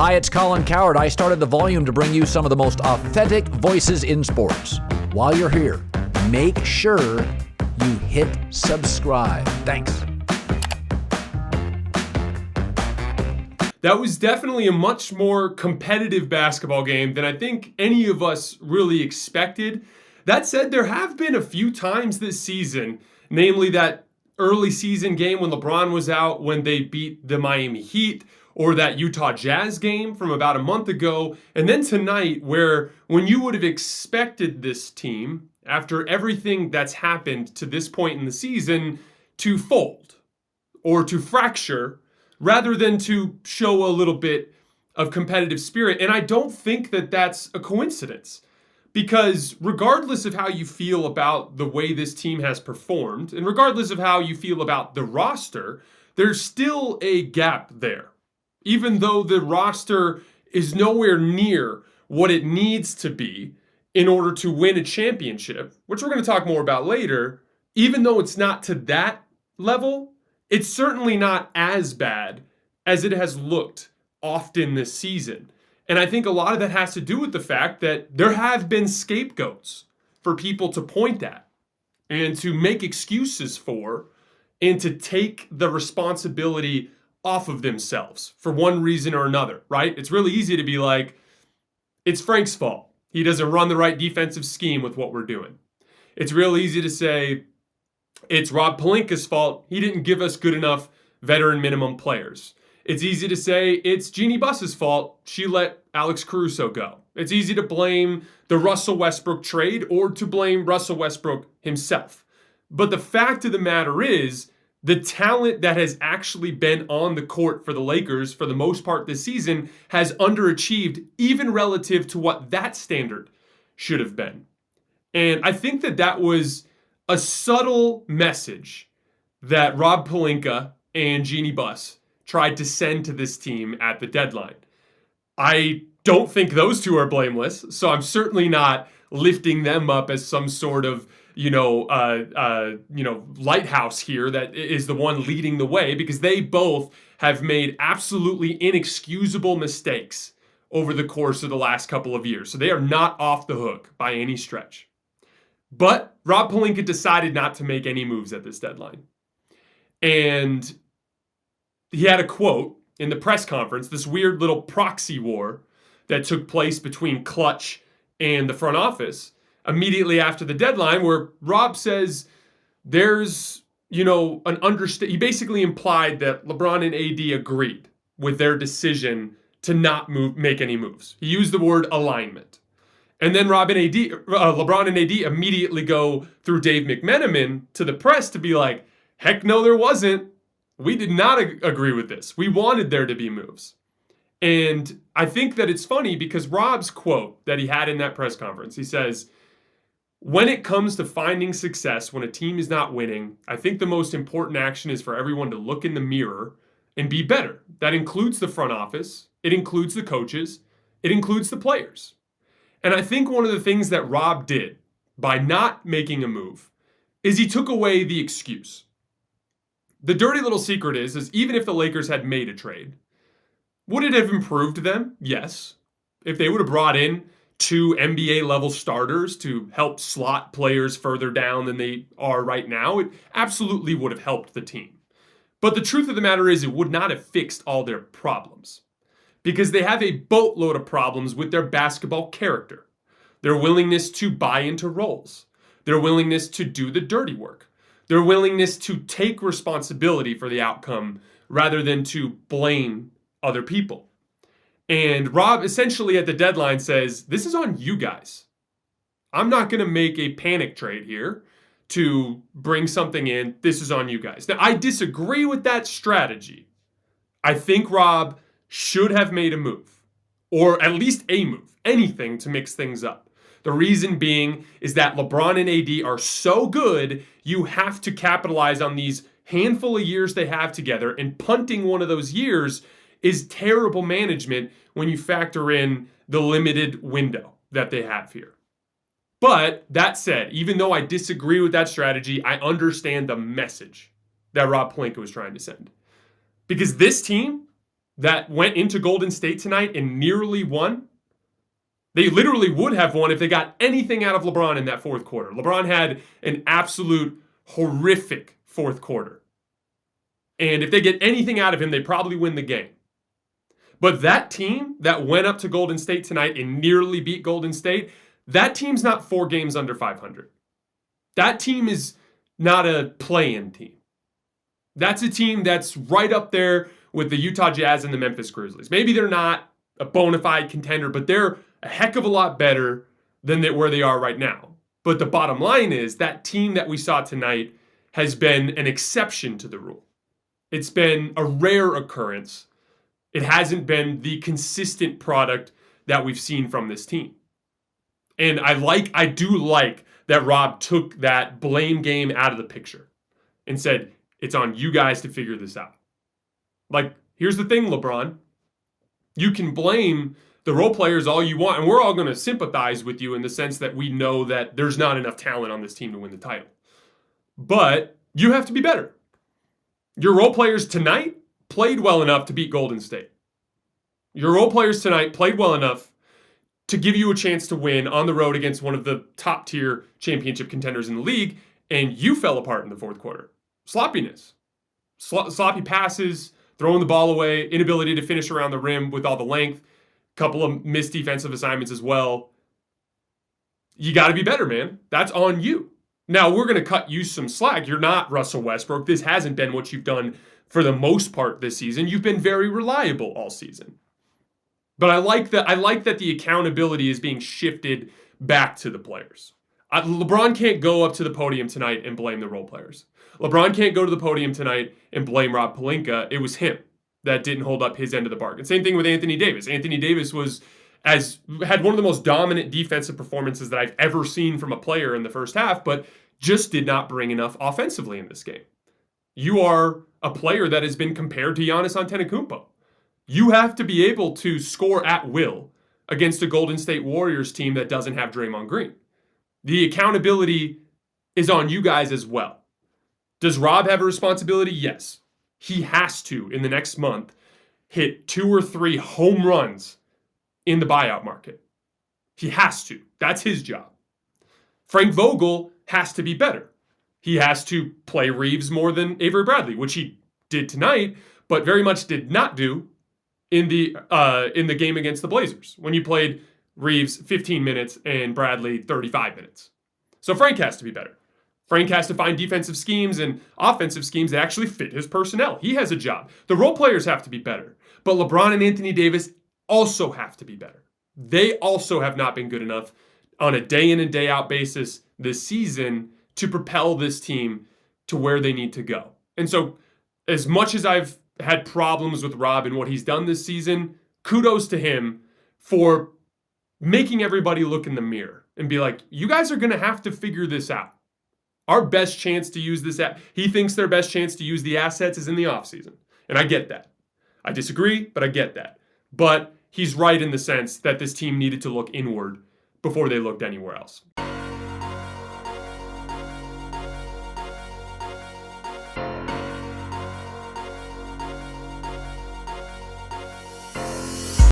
Hi, it's Colin Cowherd. I started The Volume to bring you some of the most authentic voices in sports. While you're here, make sure you hit subscribe. Thanks. That was definitely a much more competitive basketball game than I think any of us really expected. That said, there have been a few times this season, namely that early season game when LeBron was out, when they beat the Miami Heat, or that Utah Jazz game from about a month ago, and then tonight where when you would have expected this team, after everything that's happened to this point in the season, to fold or to fracture, rather than to show a little bit of competitive spirit. And I don't think that that's a coincidence, because regardless of how you feel about the way this team has performed, and regardless of how you feel about the roster, there's still a gap there. Even though the roster is nowhere near what it needs to be in order to win a championship, which we're going to talk more about later, even though it's not to that level, it's certainly not as bad as it has looked often this season. And I think a lot of that has to do with the fact that there have been scapegoats for people to point at and to make excuses for and to take the responsibility off of themselves for one reason or another, right? It's really easy to be like, it's Frank's fault. He doesn't run the right defensive scheme with what we're doing. It's real easy to say, it's Rob Pelinka's fault. He didn't give us good enough veteran minimum players. It's easy to say it's Jeannie Buss's fault. She let Alex Caruso go. It's easy to blame the Russell Westbrook trade or to blame Russell Westbrook himself. But the fact of the matter is, the talent that has actually been on the court for the Lakers for the most part this season has underachieved, even relative to what that standard should have been. And I think that that was a subtle message that Rob Pelinka and Jeannie Buss tried to send to this team at the deadline. I don't think those two are blameless, so I'm certainly not lifting them up as some sort of lighthouse here that is the one leading the way, because they both have made absolutely inexcusable mistakes over the course of the last couple of years. So they are not off the hook by any stretch. But Rob Pelinka decided not to make any moves at this deadline. And he had a quote in the press conference, this weird little proxy war that took place between Clutch and the front office immediately after the deadline, where Rob says there's, an he basically implied that LeBron and AD agreed with their decision to not make any moves. He used the word alignment. And then LeBron and AD immediately go through Dave McMenamin to the press to be like, heck no, there wasn't. We did not agree with this. We wanted there to be moves. And I think that it's funny because Rob's quote that he had in that press conference, he says, when it comes to finding success when a team is not winning, I think the most important action is for everyone to look in the mirror and be better. That includes the front office. It includes the coaches. It includes the players. And I think one of the things that Rob did by not making a move is he took away the excuse. The dirty little secret is even if the Lakers had made a trade, would it have improved them? Yes. If they would have brought in 2 NBA level starters to help slot players further down than they are right now, it absolutely would have helped the team. But the truth of the matter is it would not have fixed all their problems, because they have a boatload of problems with their basketball character, their willingness to buy into roles, their willingness to do the dirty work, their willingness to take responsibility for the outcome rather than to blame other people. And Rob essentially at the deadline says, this is on you guys. I'm not going to make a panic trade here to bring something in. This is on you guys. Now, I disagree with that strategy. I think Rob should have made a move, or at least a move, anything to mix things up. The reason being is that LeBron and AD are so good, you have to capitalize on these handful of years they have together, and punting one of those years is terrible management when you factor in the limited window that they have here. But that said, even though I disagree with that strategy, I understand the message that Rob Pelinka was trying to send. Because this team that went into Golden State tonight and nearly won, they literally would have won if they got anything out of LeBron in that fourth quarter. LeBron had an absolute horrific fourth quarter. And if they get anything out of him, they probably win the game. But that team that went up to Golden State tonight and nearly beat Golden State, that team's not 4 games under 500. That team is not a play-in team. That's a team that's right up there with the Utah Jazz and the Memphis Grizzlies. Maybe they're not a bona fide contender, but they're a heck of a lot better than where they are right now. But the bottom line is that team that we saw tonight has been an exception to the rule. It's been a rare occurrence. It hasn't been the consistent product that we've seen from this team. And I do like that Rob took that blame game out of the picture and said, it's on you guys to figure this out. Like, here's the thing, LeBron. You can blame the role players all you want, and we're all going to sympathize with you in the sense that we know that there's not enough talent on this team to win the title. But you have to be better. Your role players tonight played well enough to beat Golden State. Your role players tonight played well enough to give you a chance to win on the road against one of the top-tier championship contenders in the league, and you fell apart in the fourth quarter. Sloppiness. Sloppy passes, throwing the ball away, inability to finish around the rim with all the length, couple of missed defensive assignments as well. You got to be better, man. That's on you. Now, we're going to cut you some slack. You're not Russell Westbrook. This hasn't been what you've done for the most part this season. You've been very reliable all season. But I like that the accountability is being shifted back to the players. LeBron can't go up to the podium tonight and blame the role players. LeBron can't go to the podium tonight and blame Rob Pelinka. It was him that didn't hold up his end of the bargain. Same thing with Anthony Davis. Anthony Davis had one of the most dominant defensive performances that I've ever seen from a player in the first half, but just did not bring enough offensively in this game. You are a player that has been compared to Giannis Antetokounmpo. You have to be able to score at will against a Golden State Warriors team that doesn't have Draymond Green. The accountability is on you guys as well. Does Rob have a responsibility? Yes. He has to, in the next month, hit 2 or 3 home runs in the buyout market. He has to. That's his job. Frank Vogel has to be better. He has to play Reeves more than Avery Bradley, which he did tonight, but very much did not do in the game against the Blazers when you played Reeves 15 minutes and Bradley 35 minutes. So Frank has to be better. Frank has to find defensive schemes and offensive schemes that actually fit his personnel. He has a job. The role players have to be better. But LeBron and Anthony Davis also have to be better. They also have not been good enough on a day in and day out basis this season to propel this team to where they need to go. And so as much as I've had problems with Rob and what he's done this season, kudos to him for making everybody look in the mirror and be like, you guys are going to have to figure this out. Our best chance to use this, he thinks their best chance to use the assets is in the offseason. And I get that. I disagree, but I get that. But he's right in the sense that this team needed to look inward before they looked anywhere else.